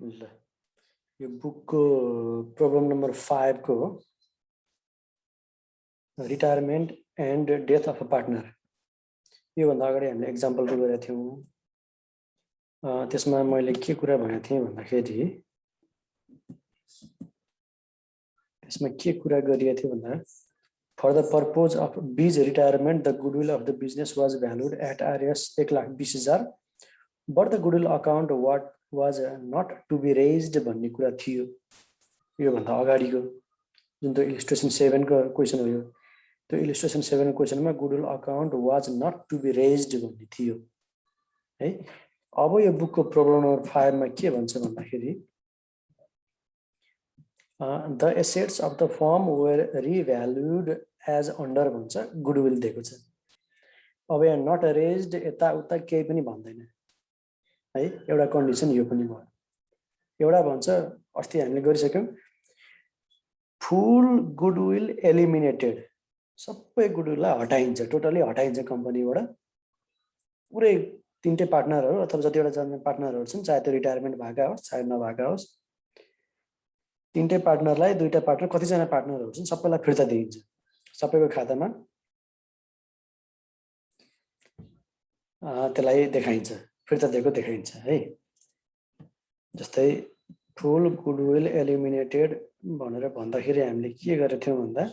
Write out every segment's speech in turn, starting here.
ल यो बुकको प्रब्लम नम्बर 5 को retirement and death of a partner यो भन्दा अगाडि हामीले एक्जाम्पल गरेका थियौं। त्यसमा मैले के कुरा भनेको थिएँ भन्दाखेरि त्यसमा के कुरा गरिएको थियो भन्दा for the purpose of B's retirement the goodwill of the business was valued at RS 1,20,000 but the goodwill account what was not to be raised भन्ने कुरा थियो। यो भन्दा अगाडिको जुन त इलिस्ट्रेसन 7 को क्वेशन हो। यो त्यो इलिस्ट्रेसन 7 को क्वेशनमा goodwill account was not to be raised भन्ने थियो है। अब यो बुकको प्रब्लम नम्बर 5 मा के भन्छ भन्दाखेरि the assets of the firm were revalued as under भन्छ, गुडविल दिएको छ। अब यहाँ नट रेज्ड यता उता केही पनि भन्दैन है। एउटा कन्डिसन यो पनि भयो। एउटा भन्छ अस्ति हामीले गरिसक्यौं फुल गुडविल एलिमिनेटेड, सबै गुडविललाई हटाइन्छ, टोटली हटाइन्छ कम्पनीबाट। पुरै तीनटै पार्टनरहरु अथवा जतिवटा जन पार्टनरहरु छन्, चाहे त्यो रिटायरमेन्ट भएका होस् चाहे नभएका होस्, तीनटै पार्टनरलाई दुईटा पार्टनर कतिजना पार्टनरहरु छन् सबैलाई फिर्ता दिइन्छ। सबैको खातामा त्यसलाई देखाइन्छ, फिर्ता दिएको देखाइन्छ है। जस्तै फुल गुडविल एलिमिनेटेड भनेर भन्दाखेरि हामीले के गरेका थियौं भन्दा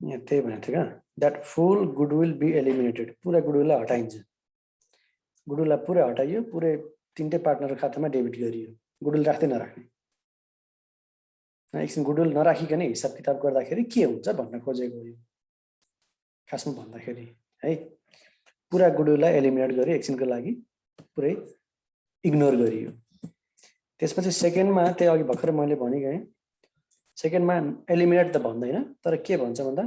यहाँ त्यही भनेको थियो क्या, that full goodwill be eliminated, पुरा गुडविललाई हटाइन्छ। गुडविललाई पुरै हटाइयो, पुरै तीनटै पार्टनरको खातामा डेबिट गरियो। गुडविल राख्दै नराख्ने, एकछिन गुडविल नराखिकन हिसाब किताब गर्दाखेरि के हुन्छ भन्न खोजेको हो। खासमा भन्दाखेरि है, पुरा गुडविललाई एलिमिनेट गरियो, एकछिनको लागि पुरै इग्नोर गरियो। त्यसपछि सेकेन्डमा त्यही अघि भर्खर मैले भनिगएँ, सेकेन्डमा एलिमिनेट त भन्दैन, तर के भन्छ भन्दा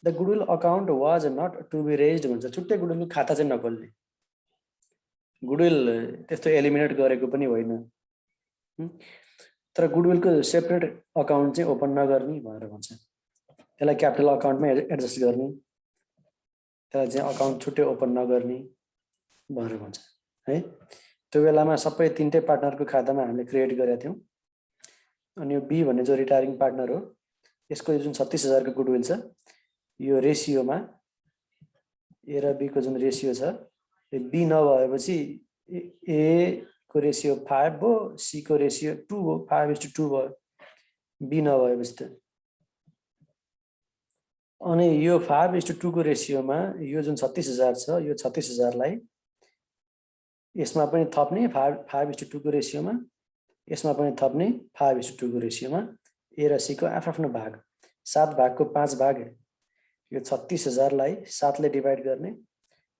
the goodwill account was not to be raised भन्छ। छुट्टै गुडविल खाता चाहिँ नखोल्ने, गुडविल त्यस्तो एलिमिनेट गरेको पनि होइन, तर गुडविलको सेपरेट अकाउन्ट चाहिँ ओपन नगर्ने भनेर भन्छ। त्यसलाई क्यापिटल अकाउन्टमा एडजस्ट गर्ने, त्यसलाई चाहिँ अकाउन्ट छुट्टै ओपन नगर्ने भनेर भन्छ है। त्यो बेलामा सबै तीनटै पार्टनरको खातामा हामीले क्रिएट गरेका थियौं। अनि यो बी भन्ने जो रिटायरिङ पार्टनर हो, यसको जुन 36,000 को गुडविल छ, यो रेसियोमा ए र बी को जुन रेसियो छ, बी नभएपछि ए को रेसियो 5 हो, सी को रेसियो 2 हो, 5:2 भयो बी नभएपछि त। अनि यो 5:2 को रेसियोमा यो जुन 36,000 छ, यो 36,000 लाई यसमा पनि थप्ने 5:2 को रेसियोमा, यसमा पनि थप्ने 5:2 को रेसियोमा, ए र सी को आफ्नो भाग, 7 भागको 5 भाग यो 36,000 लाई 7 ले डिभाइड गर्ने,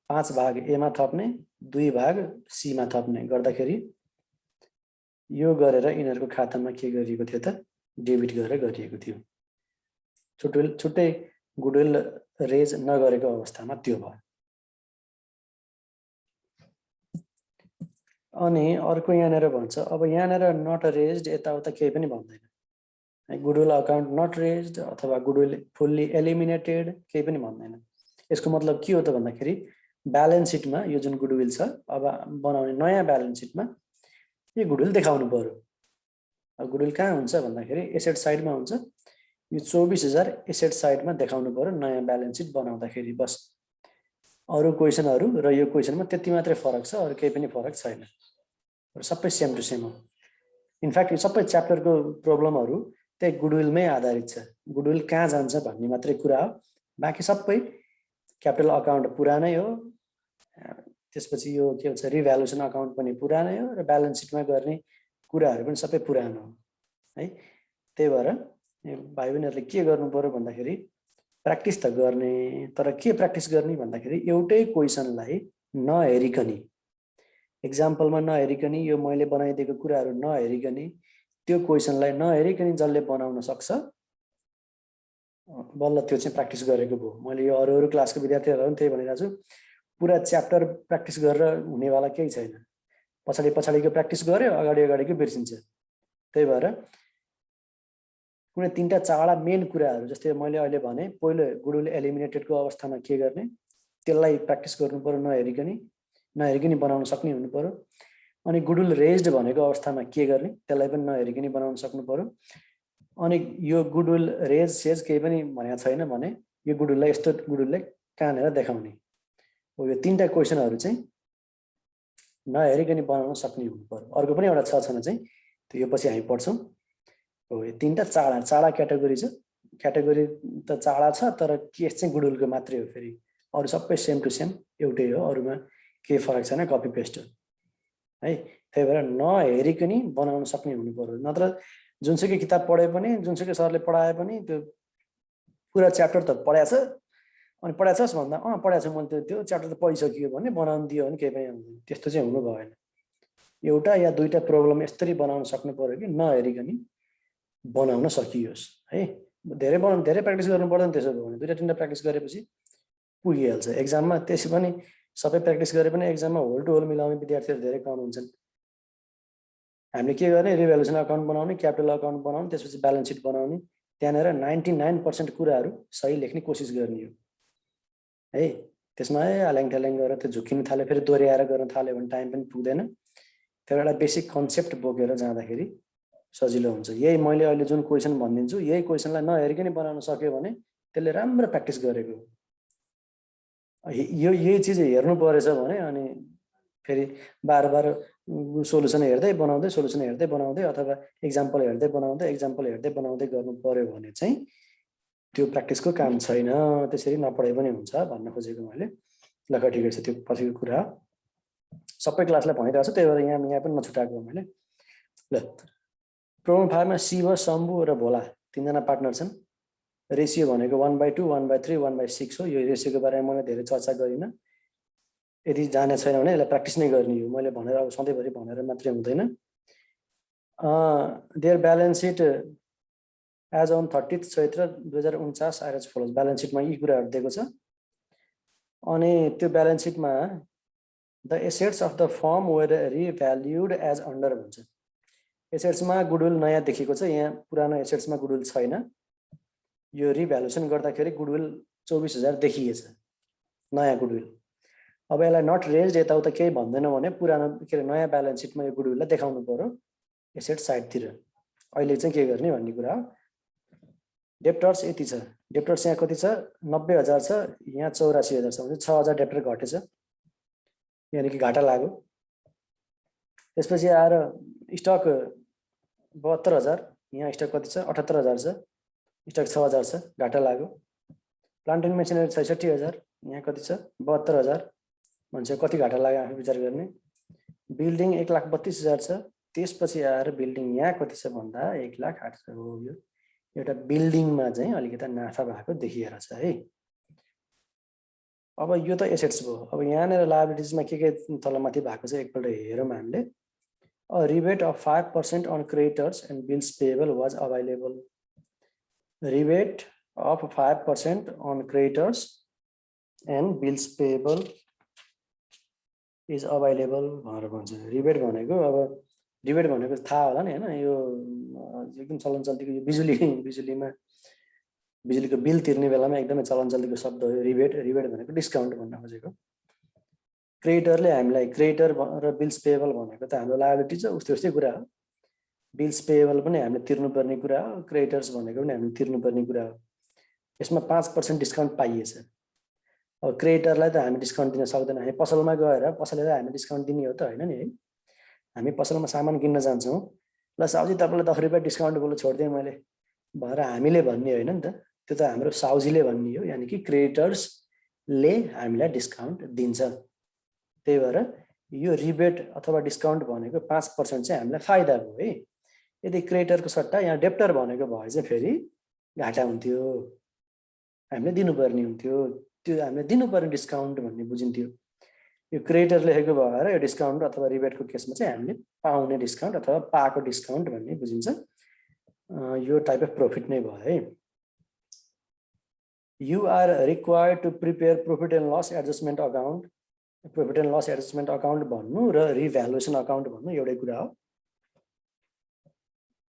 5 भाग ए मा थप्ने, 2 भाग सी मा थप्ने गर्दाखेरि यो गरेर यिनीहरुको खातामा के गरिएको थियो त, डेबिट गरेर गरिएको थियो। छुट्टै गुडविल रेज नगरेको अवस्थामा त्यो भयो। अनि अर्को यहाँनेर भन्छ, अब यहाँनेर नट रेज्ड यताउता केही पनि भन्दैन, गुडविल अकाउन्ट नट रेज्ड अथवा गुडविल फुल्ली एलिमिनेटेड केही पनि भन्दैन। यसको मतलब के हो त भन्दाखेरि ब्यालेन्स सिटमा यो जुन गुडविल छ, अब बनाउने नयाँ ब्यालेन्स सिटमा यो गुडविल देखाउनु पर्यो। अब गुडविल कहाँ हुन्छ भन्दाखेरि एसेट साइडमा हुन्छ। यो 24,000 एसेट साइडमा देखाउनु पर्यो नयाँ ब्यालेन्स सिट बनाउँदाखेरि। बस अरु क्वेशनहरु र यो क्वेशनमा त्यति मात्रै फरक छ, अरु केही पनि फरक छैन, सबै सेम टु सेम हो। इनफ्याक्ट यो सबै च्याप्टरको प्रब्लमहरु त्यही गुडविलमै आधारित छ। गुडविल कहाँ जान्छ भन्ने मात्रै कुरा हो, बाँकी सबै क्यापिटल अकाउन्ट पुरानै हो। त्यसपछि यो के भन्छ रिभ्यालुएसन अकाउन्ट पनि पुरानै हो र ब्यालेन्स सिटमा गर्ने कुराहरु पनि सबै पुरानो हो है। त्यही भएर भाइ बहिनीहरुले के गर्नु पर्यो भन्दाखेरि प्र्याक्टिस त गर्ने, तर के प्र्याक्टिस गर्ने भन्दाखेरि एउटै क्वेशनलाई नहेरिकनी, एक्जाम्पलमा नहेरिकनी, यो मैले बनाइदिएको कुराहरु नहेरिकनी, त्यो क्वेशनलाई नहेरिकनी जसले बनाउन सक्छ बल्ल त्यो चाहिँ प्र्याक्टिस गरेको भयो। मैले यो अरु क्लासको विद्यार्थीहरुलाई पनि त्यही भनिरहेको छु, पुरा च्याप्टर प्र्याक्टिस गरेर हुनेवाला केही छैन। पछाडिको प्र्याक्टिस गर्यो, अगाडिको बिर्सिन्छ। त्यही भएर कुनै तीनटा चारवटा मेन कुराहरु, जस्तै मैले अहिले भने पहिलो गुडविल एलिमिनेटेडको अवस्थामा के गर्ने, त्यसलाई प्र्याक्टिस गर्नु पर्यो नहेरिकनी। नहेरिकन बनाउन सक्ने हुनु पर्यो। अनि गुडविल रेज्ड भनेको अवस्थामा के गर्ने त्यसलाई पनि नहेरिकन बनाउन सक्नु पर्यो। अनि यो गुडविल रेज सेज केही पनि भनेको छैन भने यो गुडविललाई यस्तो गुडविललाई कहाँनेर देखाउने हो। यो तीनटा क्वेसनहरु चाहिँ नहेरिकन बनाउन सक्ने हुनु पर्यो। अर्को पनि एउटा छ चाहिँ त्यो यो पछि हामी पढ्छौँ। हो यो तीनटा चाडा क्याटेगोरी छ। क्याटेगोरी त चाडा छ तर केस चाहिँ गुडविलको मात्रै हो। फेरि अरु सबै सेम टु सेम एउटै हो, अरुमा केही फरक छैन, कपी पेस्ट हो है। त्यही भएर नहेरिकन बनाउन सक्ने हुनु पर्यो। नत्र जुनसुकै किताब पढे पनि जुनसुकै सरले पढाए पनि त्यो पुरा च्याप्टर त पढाएको छ अनि पढाएको छस् भन्दा पढाएको छु मैले त्यो च्याप्टर त पढिसकियो भने बनाउन दियो भने केही पनि हुँदैन। त्यस्तो चाहिँ हुनु भएन। एउटा या दुईटा प्रोब्लम यसरी बनाउन सक्नु पर्यो कि नहेरिकन बनाउन सकियोस् है। धेरै प्र्याक्टिस गर्नु पर्दैन। त्यसो भयो भने दुईटा तीनटा प्र्याक्टिस गरेपछि पुगिहाल्छ एक्जाममा। त्यसै पनि सबै प्र्याक्टिस गरे पनि एक्जाममा होल टु होल मिलाउने विद्यार्थीहरू धेरै कम हुन्छन्। हामीले के गर्ने, रिभ्यालुएसन अकाउन्ट बनाउने, क्यापिटल अकाउन्ट बनाउने, त्यसपछि ब्यालेन्स सिट बनाउने, त्यहाँनेर 99% कुराहरू सही लेख्ने कोसिस गर्ने हो है। त्यसमा आल्याङ ट्याल्याङ गरेर त्यो झुकिन थाल्यो, फेरि दोहोऱ्याएर गर्न थाल्यो भने टाइम पनि पुग्दैन। त्यो एउटा बेसिक कन्सेप्ट बोकेर जाँदाखेरि सजिलो हुन्छ। यही मैले अहिले जुन क्वेसन भनिदिन्छु यही क्वेसनलाई नहेरिकन बनाउन सक्यो भने त्यसले राम्रो प्र्याक्टिस गरेको हो। यही चिज हेर्नु परेछ भने अनि फेरि बार बार सोलुसन हेर्दै बनाउँदै अथवा एक्जाम्पल हेर्दै बनाउँदै गर्नु पर्यो भने चाहिँ त्यो प्र्याक्टिसको काम छैन। त्यसरी नपढे पनि हुन्छ भन्न खोजेको मैले। ल ठिकै छ, त्यो पछिको कुरा हो। सबै क्लासलाई भनिरहेको छु, त्यही भएर यहाँ पनि नछुटाएको मैले। ल प्रोब्लम 5 मा शिव, शम्भु र भोला तीनजना पार्टनर छन्। रेसियो भनेको 1/2, 1/3, 1/6 हो। यो रेसियोको बारेमा मैले धेरै चर्चा गरिनँ। यदि जाने छैन भने यसलाई प्र्याक्टिस नै गर्ने हो। मैले भनेर अब सधैँभरि भनेर मात्रै हुँदैन। Their balance sheet as on 30 चैत्र 2049 आएर फलोज। ब्यालेन्स सिटमा यी कुराहरू दिएको छ। अनि त्यो ब्यालेन्स सिटमा the assets of the firm were revalued as under भन्छ। एसेट्समा गुडविल नयाँ देखेको छ, यहाँ पुरानो एसेट्समा गुडविल छैन। यो रिभ्यालुएसन गर्दाखेरि गुडविल 24,000 देखिएछ नयाँ गुडविल। अब यसलाई नट रेज्ड यताउता केही भन्दैन भने पुरानो के अरे नयाँ ब्यालेन्स सिटमा यो गुडविललाई देखाउनु पर्यो एसेट साइडतिर। अहिले चाहिँ के गर्ने भन्ने कुरा हो। डेप्टर्स यति छ, डेप्टर्स यहाँ कति छ 90,000 छ, यहाँ 84,000 छ भने 6,000 डेप्टर घटेछ, यानि कि घाटा लाग्यो। त्यसपछि आएर स्टक 72,000, यहाँ स्टक कति छ 78,000 छ, स्टक 6,000 छ, घाटा लाग्यो। प्लान्ट एन्ड मेसिनरी 66,000, यहाँ कति छ 72,000 भन्छ, कति घाटा लाग्यो आफै विचार गर्ने। बिल्डिङ 1,32,000 छ, त्यसपछि आएर बिल्डिङ यहाँ कति छ भन्दा 1,08,000 हो। यो एउटा बिल्डिङमा चाहिँ अलिकति नाफा भएको देखिएर छ है। अब यो त एसेट्स भयो। अब यहाँनिर लायबिलिटिजमा के तलमाथि भएको छ एकपल्ट हेरौँ हामीले। A rebate of 5% on creditors and bills payable was available. Rebate of 5% on creditors and bills payable is available भनेर भन्छ। रिबेट भनेको अब रिबेट भनेको थाहा होला नि हैन, यो एकदम चलन चल्तीको यो बिजुलीमा बिजुलीको बिल तिर्ने बेलामा एकदमै चलन चल्तीको शब्द हो रिबेट। रिबेट भनेको डिस्काउन्ट भन्न खोजेको। क्रेडिटरले हामीलाई क्रेडिटर र बिल्स पेएबल भनेको त हाम्रो लायबिलिटी छ, उस्तै कुरा हो। बिल्स पेएबल पनि हामीले तिर्नुपर्ने कुरा हो, क्रेडिटर्स भनेको पनि हामीले तिर्नुपर्ने कुरा हो। यसमा 5% डिस्काउन्ट पाइएछ। अब क्रेडिटरलाई त हामी डिस्काउन्ट दिन सक्दैन। हामी पसलमा गएर पसलले हामी डिस्काउन्ट दिने हो त हैन नि है। हामी पसलमा सामान किन्न जान्छौँ, ल साउजी तपाईलाई 10 रुपैयाँ डिस्काउन्ट बोलो छोड्दिएँ मैले भनेर हामीले भन्ने होइन नि त, त्यो त हाम्रो साउजीले भन्ने हो, यानि कि क्रेडिटर्सले हामीलाई डिस्काउन्ट दिन्छ। त्यही भएर यो रिबेट अथवा डिस्काउन्ट भनेको 5% चाहिँ हामीलाई फाइदा हो है। यदि क्रेडिटरको सट्टा यहाँ डेप्टर भनेको भए चाहिँ फेरि घाटा हुन्थ्यो, हामीले दिनुपर्ने हुन्थ्यो। त्यो हामीले दिनुपर्ने डिस्काउन्ट भन्ने बुझिन्थ्यो। यो क्रेडिटर लेखेको भएर यो डिस्काउन्ट अथवा रिबेटको केसमा चाहिँ हामीले पाउने डिस्काउन्ट अथवा पाएको डिस्काउन्ट भन्ने बुझिन्छ। यो टाइप अफ प्रॉफिट नै भयो है। You are required to prepare profit and loss adjustment account. Profit and loss adjustment account भन्नु र रिभ्यालुएसन अकाउन्ट भन्नु एउटै कुरा हो।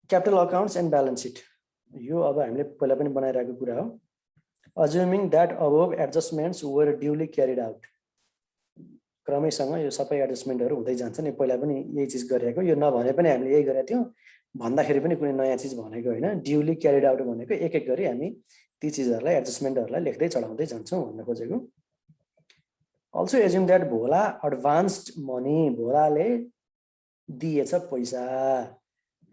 Capital accounts and balance sheet यो अब हामीले पहिला पनि बनाइरहेको कुरा हो। Assuming that above adjustments were duly carried out. क्रमैसँग यो सबै एडजस्टमेन्टहरु हुँदै जान्छ नि। पहिला पनि यही चीज गरेको, यो नभने पनि हामीले यही गरेका थियौं, भन्दाखेरि पनि कुनै नयाँ चीज भनेको हैन। ड्युली क्यारिड आउट भनेको एक एक गरी हामी ती चीजहरुलाई एडजस्टमेन्टहरुलाई लेख्दै चढाउँदै जान्छौं भन्न खोजेको। Also assume that Bhola advanced money, भोलाले दिएछ पैसा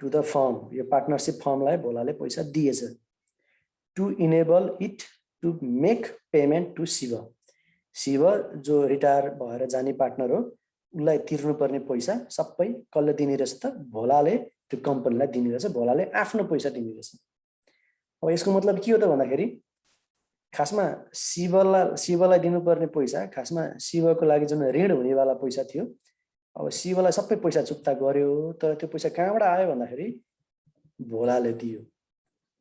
to the firm, यो पार्टनरशिप फर्मलाई भोलाले पैसा दिएछ to enable it to make payment to Shiv. Shiv जो रिटायर भएर जाने पार्टनर हो, उलाई तिर्नुपर्ने पैसा सबै कसले दिने रहेछ त? भोलाले त्यो कम्पनीलाई दिने रहेछ, भोलाले आफ्नो पैसा दिने रहेछ। अब यसको मतलब के हो त भन्दाखेरि खासमा शिवलाई दिनुपर्ने पैसा खासमा शिवको लागि जुन ऋण हुनेवाला पैसा थियो, अब शिवलाई सबै पैसा चुक्ता गर्यो, तर त्यो पैसा कहाँबाट आयो भन्दाखेरि भोलाले दियो।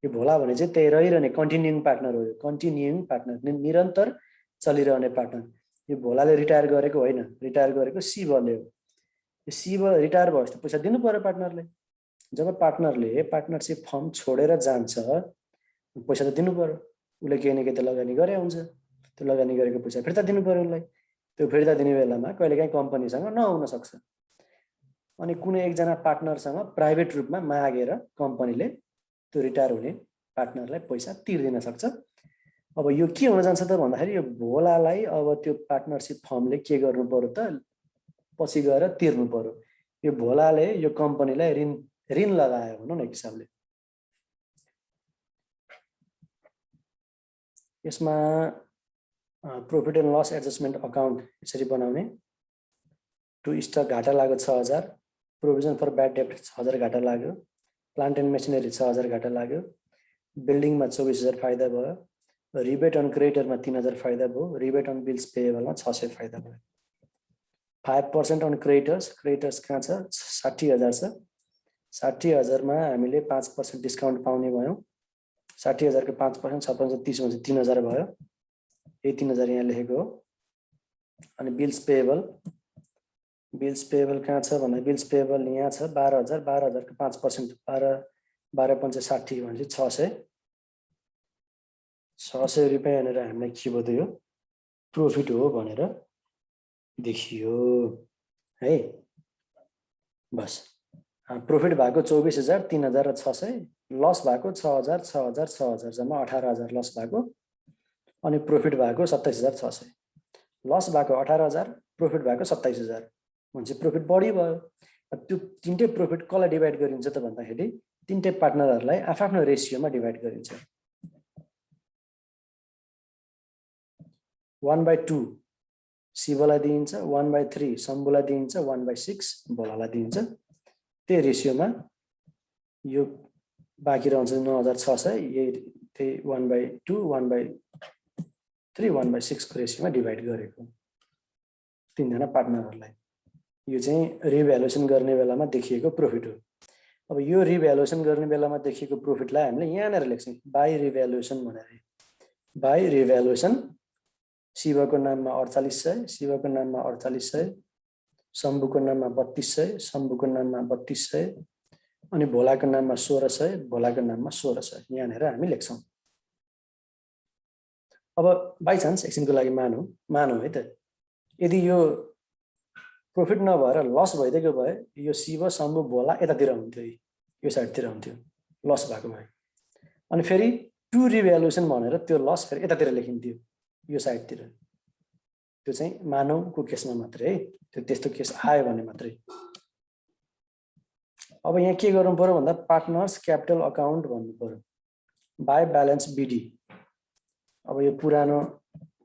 यो भोला भने चाहिँ त्यही रहिरहने कन्टिन्युइङ पार्टनर हो, कन्टिन्युइङ पार्टनर, निरन्तर चलिरहने पार्टनर। यो भोलाले रिटायर गरेको होइन, रिटायर गरेको शिवले हो। यो शिव रिटायर भएपछि पैसा दिनु पर्यो पार्टनरले। जब पार्टनरले पार्टनरशिप फर्म छोडेर जान्छ, पैसा त दिनु पर्यो। उले केही न केही त लगानी गरे हुन्छ, त्यो लगानी गरेको पैसा फिर्ता दिनु पर्यो उलाई। त्यो फिर्ता दिने बेलामा कहिलेकाहीँ कम्पनीसँग नहुन सक्छ, अनि कुनै एकजना पार्टनरसँग प्राइभेट रूपमा मागेर कम्पनीले त्यो रिटायर हुने पार्टनरलाई पैसा तिर्दिन सक्छ। अब यो के हुन जान्छ त भन्दाखेरि यो भोलालाई अब त्यो पार्टनरशिप फर्मले के गर्नु पर्यो त? पछि गएर तिर्नु पर्यो। यो भोलाले यो कम्पनीलाई ऋण लगायो भनौं न एक हिसाबले। यसमा profit and loss adjustment account यसरी बनाउने। टु स्टक घाटा लाग्यो 6000, प्रोभिजन फर ब्याड डेब्ट 6000 घाटा लाग्यो, प्लान्ट एन्ड मेसिनरी 6000 घाटा लाग्यो, बिल्डिङमा 24000 फाइदा भयो, रिबेट अन क्रेडिटरमा 3000 फाइदा भयो, रिबेट अन बिल्स पेएबलमा 600 फाइदा भयो। 5% अन क्रेडिटर्स कहाँ छ? 60000 छ। 60000 मा हामीले 5% डिस्काउन्ट पाउने भयौं। 60000 को 5% 56 30 हुन्छ 3000 भयो। यही 3000 यहाँ लेखेको हो। अनि बिल्स पेएबल कहाँ छ भन्दा बिल्स पेएबल यहाँ छ 12000, 12000 को 5% 12 5 60 भने 600 रुपैयाँ भनेर हामीलाई के बतायो? प्रॉफिट हो भनेर देखियो है। बस प्रॉफिट भएको 24000, 3000 र 600, लस भएको 6000 6000 6000 जम्मा 18000 लस भएको, अनि प्रॉफिट भएको 27600। लस भएको 18000, प्रॉफिट भएको 27000 भन्छ प्रॉफिट बढी भयो। त्यो तीनटै प्रॉफिट कसलाई डिभाइड गरिन्छ त भन्दाखेरि तीनटै पार्टनरहरुलाई आफ्नो रेशियोमा डिभाइड गरिन्छ। 1/2 शिवलाई दिइन्छ, 1/3 शम्भुलाई दिइन्छ, 1/6 भोलालाई दिइन्छ। त्यही रेशियोमा यो बाँकी रहन्छ 9600, यही त्यही 1/2 1/3 1/6 को रेशियोमा डिभाइड गरेको तीनजना पार्टनरहरुलाई। यो चाहिँ रिभ्यालुएसन गर्ने बेलामा देखिएको प्रॉफिट हो। अब यो रिभ्यालुएसन गर्ने बेलामा देखिएको प्रॉफिटलाई हामीले यहाँनेर लेख्छौं बाइ रिभ्यालुएसन भनेर। बाइ रिभ्यालुएसन शिवको नाममा 4800, शिवको नाममा 4800, शम्भुको नाममा 3200, शम्भुको नाममा 3200, अनि भोलाको नाममा 1600, भोलाको नाममा 1600 यहाँनेर हामी लेख्छौं। अब बाइ चान्स एकछिनको लागि मानौ है त, यदि यो प्रॉफिट नभएर लस भइदिएको भए यो शिव शम्भु भोला यतातिर हुन्थ्यो, यो साइडतिर हुन्थ्यो लस भएको भए। अनि फेरि टु रिभ्यालुएसन भनेर त्यो लस फेरि यतातिर लेखिन्थ्यो यो साइडतिर। त्यो चाहिँ मानवको केसमा मात्रै है, त्यो त्यस्तो केस आयो भने मात्रै। अब यहाँ के गर्नु पर्यो भन्दा पार्टनर्स क्यापिटल अकाउन्ट भन्नु पर्यो बाइ ब्यालेन्स बिडी। अब यो पुरानो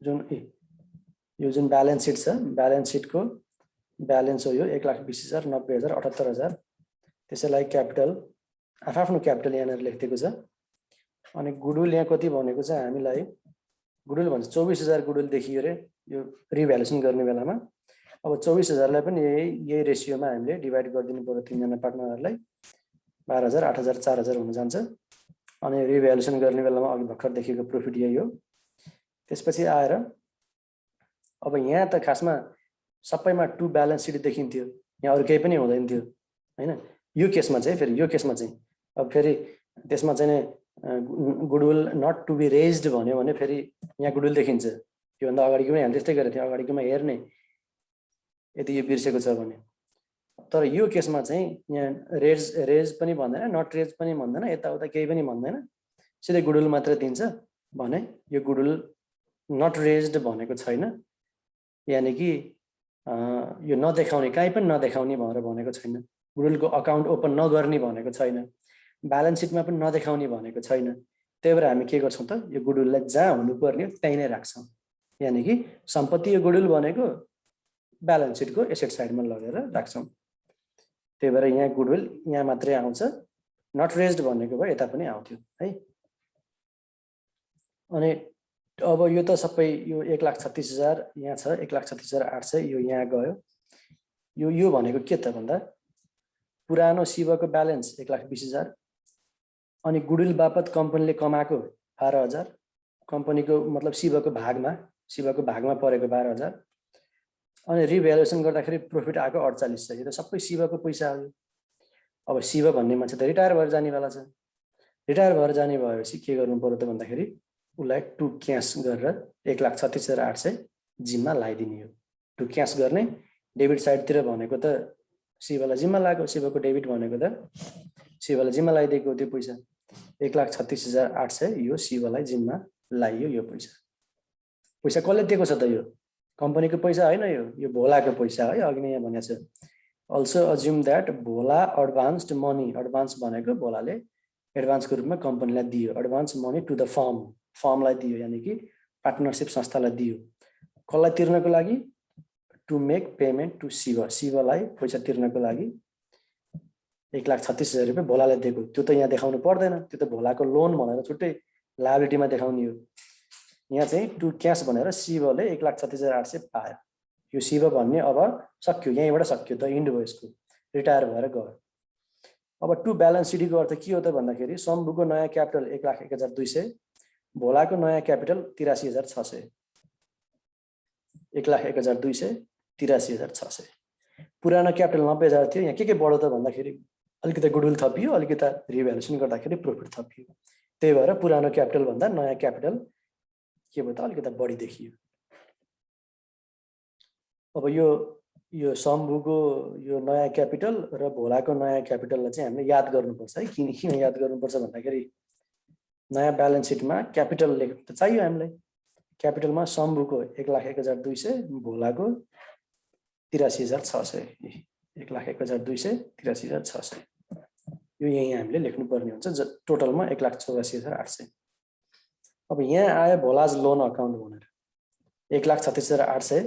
जुन ब्यालेन्स सिट छ, ब्यालेन्स सिटको ब्यालेन्स हो यो 1,20,000 90,000 78,000। त्यसैलाई क्यापिटल आफ्नो क्यापिटल यहाँनिर लेखिदिएको छ। अनि गुडविल यहाँ कति भनेको छ हामीलाई, गुडविल भन्छ 24,000 गुडविल देखियो रे यो रिभ्यालुएसन गर्ने बेलामा। अब 24,000 लाई पनि यही रेशियोमा हामीले डिभाइड गरिदिनु पर्यो तीनजना पार्टनरहरुलाई। 12,000 8,000 4,000 हुन जान्छ। अनि रिभ्यालुएसन गर्ने बेलामा अघि भर्खर देखिएको प्रॉफिट यही हो। त्यसपछि आएर अब यहाँ त खासमा सबैमा टु ब्यालेन्स सिट देखिन्थ्यो, यहाँ अरु केही पनि हुँदैन थियो हैन। यो केसमा चाहिँ अब फेरि त्यसमा चाहिँ goodwill not to be raised भन्यो भने फेरि यहाँ गुडविल देखिन्छ। यो भन्दा अगाडिकोमा हामी त्यस्तै गरेको थियौं, अगाडिकोमा हेर्ने यदि यो बिर्सेको छ भने। तर यो केसमा चाहिँ यहाँ रेज पनि भन्दैन, नट रेज पनि भन्दैन, यताउता केही पनि भन्दैन, सिधै गुडविल मात्र दिन्छ भने यो गुडविल नट रेज्ड भनेको छैन, यानि कि यो नदेखाउने, कहीँ पनि नदेखाउने भनेर भनेको छैन, गुडविलको अकाउन्ट ओपन नगर्ने भनेको छैन, ब्यालेन्स सिटमा पनि नदेखाउने भनेको छैन। त्यही भएर हामी के गर्छौँ त, यो गुडविललाई जहाँ हुनुपर्ने त्यहीँ नै राख्छौँ। यानि कि सम्पत्ति यो गुडविल भनेको ब्यालेन्स सिटको एसेट साइडमा लगेर राख्छौँ। त्यही भएर यहाँ गुडविल यहाँ मात्रै आउँछ, नट रेज्ड भनेको भए यता पनि आउँथ्यो है। अनि अब यो त सबै यो 1,36,000 यहाँ छ, 1,36,800 यो यहाँ गयो। यो भनेको के त भन्दा पुरानो शिवको ब्यालेन्स 1,20,000 अनि गुडविल बापत कम्पनीले कमाएको 12,000, कम्पनीको मतलब शिवको भागमा परेको 12,000 अनि रिभ्यालुएसन गर्दाखेरि प्रफिट आएको 48 छ। यो त सबै शिवको पैसा हो। अब शिव भन्ने मान्छे त रिटायर भएर जानेवाला छ। रिटायर भएर जाने भएपछि के गर्नु पर्यो त भन्दाखेरि उसलाई टु क्यास गरेर 1,36,800 जिम्मा लगाइदिने हो। टु क्यास गर्ने डेबिट साइडतिर भनेको त शिवलाई जिम्मा लाग्यो, शिवको डेबिट भनेको त शिवलाई जिम्मा लगाइदिएको त्यो पैसा 1,36,800 यो शिवलाई जिम्मा लगाइयो। यो पैसा कसले दिएको छ त? यो कम्पनीको पैसा होइन, यो भोलाको पैसा है। अघि नै यहाँ भनेको छ also assume that Bhola advanced money, advance भनेको भोलाले एडभान्सको रूपमा कम्पनीलाई दियो, एडभान्स मनी टु द फर्मलाई दियो, यानि कि पार्टनरसिप संस्थालाई दियो। कसलाई तिर्नको लागि? टु मेक पेमेन्ट टु शिवलाई पैसा तिर्नको लागि 1,36,000 रुपियाँ भोलाले दिएको। त्यो त यहाँ देखाउनु पर्दैन, त्यो त भोलाको लोन भनेर छुट्टै लायबिलिटीमा देखाउने हो। यहाँ चाहिँ टु क्यास भनेर शिवले 1,36,800 पायो। यो शिव भन्ने अब सक्यो, यहीँबाट सक्यो, द इन्ड भयो यसको, रिटायर भएर गयो। अब टु ब्यालेन्स सिटको अर्थ के हो त भन्दाखेरि शम्भुको नयाँ क्यापिटल 1,01,200, भोलाको नयाँ क्यापिटल 83,600, 1,01,200 83,600। पुरानो क्यापिटल 90,000 थियो। यहाँ के बढ्यो त भन्दाखेरि अलिकति गुडविल थपियो, अलिकति रिभ्यालुएसन गर्दाखेरि प्रफिट थपियो। त्यही भएर पुरानो क्यापिटल भन्दा नयाँ क्यापिटल के भयो त अलिकति बढी देखियो। अब यो शम्भुको यो नयाँ क्यापिटल र भोलाको नयाँ क्यापिटललाई चाहिँ हामीले याद गर्नुपर्छ है। किन याद गर्नुपर्छ भन्दाखेरि नयाँ ब्यालेन्स सिटमा क्यापिटल लेख्नु त चाहियो हामीलाई। क्यापिटलमा शम्भुको 1,01,200, भोलाको 83,600, 1,01,200 83,600 यो यही हामीले लेख्नुपर्ने हुन्छ। टोटलमा 1,84,800। अब यहाँ आयो भोलाज लोन अकाउन्ट भनेर 1,36,800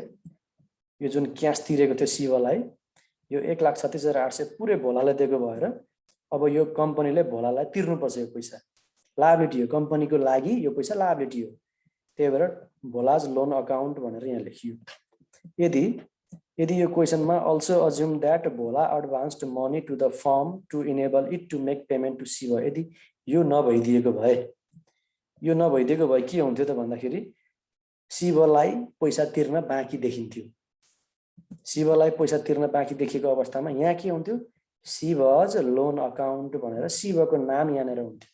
यो जुन क्यास तिरेको थियो शिवलाई, यो 1,36,800 पुरै भोलालाई दिएको भएर अब यो कम्पनीले भोलालाई तिर्नुपर्छ। यो पैसा लायबिलिटी हो, कम्पनीको लागि यो पैसा लायबिलिटी हो। त्यही भएर भोलाज लोन अकाउन्ट भनेर यहाँ लेखियो। यदि यो क्वेसनमा also assume that Bhola advanced money to the firm to enable it to make payment to Shiv, यदि यो नभइदिएको भए के हुन्थ्यो त भन्दाखेरि शिवलाई पैसा तिर्न बाँकी देखिन्थ्यो। शिवलाई पैसा तिर्न बाँकी देखिएको अवस्थामा यहाँ के हुन्थ्यो? शिवज लोन अकाउन्ट भनेर शिवको नाम यहाँनिर हुन्थ्यो,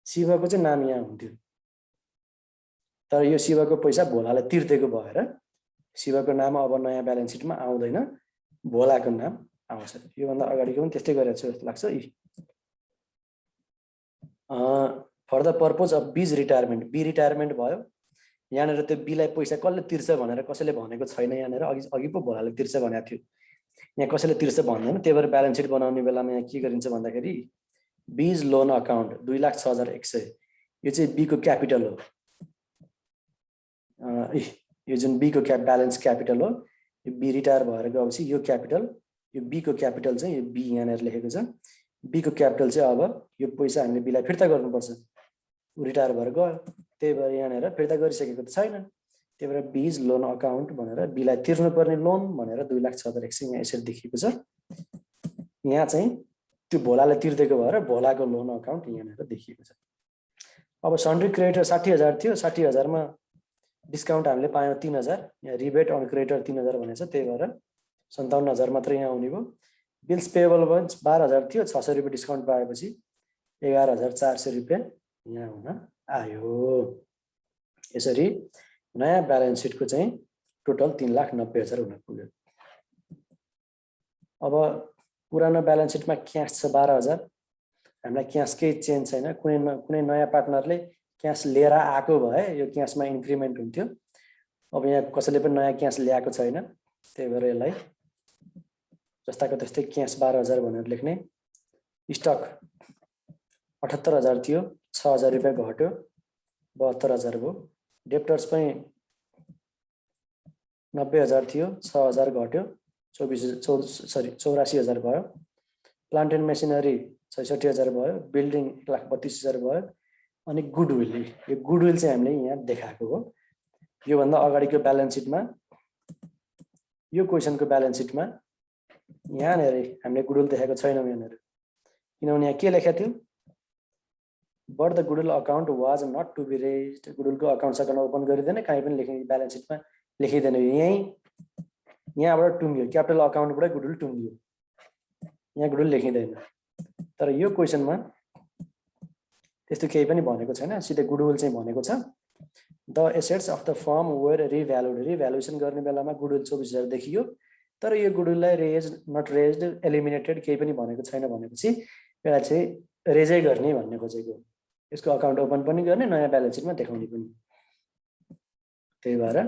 शिवको चाहिँ नाम यहाँ हुन्थ्यो। तर यो शिवको पैसा भोलाले तिर्देको भएर शिवको नाम अब नयाँ ब्यालेन्स सिटमा आउँदैन, भोलाको नाम आउँछ। योभन्दा अगाडिको पनि त्यस्तै गरेको छु जस्तो लाग्छ। For the purpose of B's retirement, be retirement भयो। यहाँनिर त्यो बीलाई पैसा कसले तिर्छ भनेर कसैले भनेको छैन। यहाँनिर अघि पो भोलाले तिर्छ भनेको थियो, यहाँ कसैले तिर्छ भन्दैन। त्यही भएर ब्यालेन्स सिट बनाउने बेलामा यहाँ के गरिन्छ भन्दाखेरि बीज लोन अकाउन्ट 2,06,100 यो चाहिँ बीको क्यापिटल हो। यो जुन बीको ब्यालेन्स क्यापिटल हो, यो बी रिटायर भएर गएपछि यो क्यापिटल, यो बीको क्यापिटल चाहिँ यो बी यहाँनिर लेखेको छ। बीको क्यापिटल चाहिँ अब यो पैसा हामीले बीलाई फिर्ता गर्नुपर्छ, रिटायर भएर गयो। त्यही भएर यहाँनिर फिर्ता गरिसकेको त छैन। त्यही भएर बीज लोन अकाउन्ट भनेर बीलाई तिर्नुपर्ने लोन भनेर 2,06,100 यहाँ यसरी देखिएको छ। यहाँ चाहिँ त्यो भोलाले तिर्देको भएर भोलाको लोन अकाउन्ट यहाँनिर देखिएको छ। अब सन्ड्री क्रेडिटर 60,000 थियो, 60,000मा डिस्काउन्ट हामीले पायौँ 3,000, यहाँ रिबेट अन क्रेडिटर 3,000 भनेको छ। त्यही भएर 57,000 मात्रै यहाँ आउने भयो। बिल्स पेएबल 12,000 थियो, 600 रुपियाँ डिस्काउन्ट पाएपछि 11,400 रुपियाँ यहाँ हुन आयो। यसरी नयाँ ब्यालेन्स सिटको चाहिँ टोटल 3,90,000 हुन पुग्यो। अब पुरानो ब्यालेन्स सिटमा क्यास छ 12,000, हामीलाई क्यास केही चेन्ज छैन, कुनै नयाँ पार्टनरले क्यास लिएर आएको भए यो क्यासमा इन्क्रिमेन्ट हुन्थ्यो। अब यहाँ कसैले पनि नयाँ क्यास ल्याएको छैन, त्यही भएर यसलाई जस्ताको त्यस्तै क्यास 12,000 भनेर लेख्ने। स्टक 78,000 थियो, 6,000 रुपियाँ घट्यो, 72,000 भयो। डेप्टर्स पनि 90,000 थियो, 6,000 घट्यो, 84,000 भयो। प्लान्ट एन्ड मेसिनरी 66,000 भयो, बिल्डिङ 1,32,000 भयो। अनि गुडविल, यो गुडविल चाहिँ हामीले यहाँ देखाएको हो। योभन्दा अगाडिको ब्यालेन्स सिटमा, यो क्वेसनको ब्यालेन्स सिटमा यहाँनिर हामीले गुडविल देखाएको छैनौँ यहाँनिर, किनभने यहाँ के लेखेको थियो, but the goodwill account was not to be raised. गुडविलको अकाउन्ट ओपन गरिँदैन, कहीँ पनि लेखिने ब्यालेन्स सिटमा लेखिँदैन। यहाँबाट टुङ्गियो, क्यापिटल अकाउन्टबाट गुडविल टुङ्गियो, यहाँ गुडविल लेखिँदैन। तर यो क्वेसनमा त्यस्तो केही पनि भनेको छैन, सिधै गुडविल चाहिँ भनेको छ। The assets of the firm were revalued, revaluation गर्ने बेलामा गुडविल 24,000 देखियो, तर यो गुडविललाई रेज नट रेज्ड एलिमिनेटेड केही पनि भनेको छैन। भनेपछि यसलाई चाहिँ रेजै गर्ने भन्ने खोजेको, यसको अकाउन्ट ओपन पनि गर्ने, नयाँ ब्यालेन्स सिटमा देखाउने पनि। त्यही भएर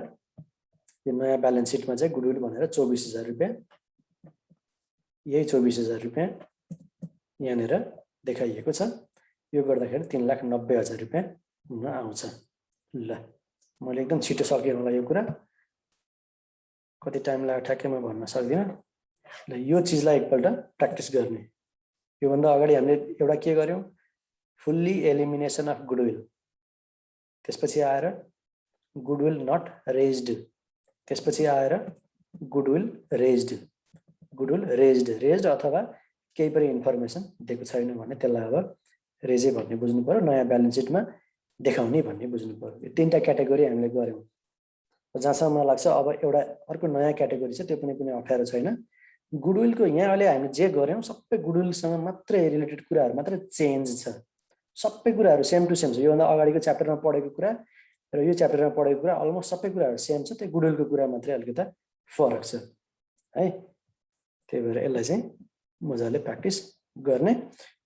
यो नयाँ ब्यालेन्स सिटमा चाहिँ गुडविल भनेर 24,000 रुपियाँ, यही 24,000 रुपियाँ यहाँनिर देखाइएको छ। यो गर्दाखेरि 3,90,000 रुपियाँ हुन आउँछ। ल, मैले एकदम छिटो सकेँ होला यो कुरा, कति टाइम लाग्यो ठ्याक्कै म भन्न सक्दिनँ। ल, यो चिजलाई एकपल्ट प्र्याक्टिस गर्ने। योभन्दा अगाडि हामीले एउटा के गर्यौँ, फुल्ली एलिमिनेसन अफ गुडविल, त्यसपछि आएर गुडविल नट रेज्ड, त्यसपछि आएर goodwill raised, goodwill raised, raised अथवा केही पनि इन्फर्मेसन दिएको छैन भने त्यसलाई अब रेजै भन्ने बुझ्नु पर्यो, नयाँ ब्यालेन्स सिटमा देखाउने भन्ने बुझ्नु पर्यो। यो तीनटा क्याटेगोरी हामीले गऱ्यौँ। जहाँसम्म मलाई लाग्छ अब एउटा अर्को नयाँ क्याटेगोरी छ, त्यो पनि कुनै अप्ठ्यारो छैन। गुडविलको यहाँ अहिले हामीले जे गऱ्यौँ सबै गुडविलसँग मात्रै रिलेटेड कुराहरू मात्रै चेन्ज छ, सबै कुराहरू सेम टु सेम छ। योभन्दा अगाडिको च्याप्टरमा पढेको कुरा र यो च्याप्टरमा पढेको कुरा अलमोस्ट सबै कुराहरू सेम छ, त्यो गुडविलको कुरा मात्रै अलिकति फरक छ है। त्यही भएर यसलाई चाहिँ मजाले प्र्याक्टिस गर्ने।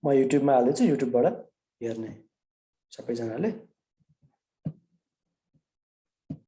म युट्युबमा हालिदिन्छु, युट्युबबाट हेर्ने सबैजनाले।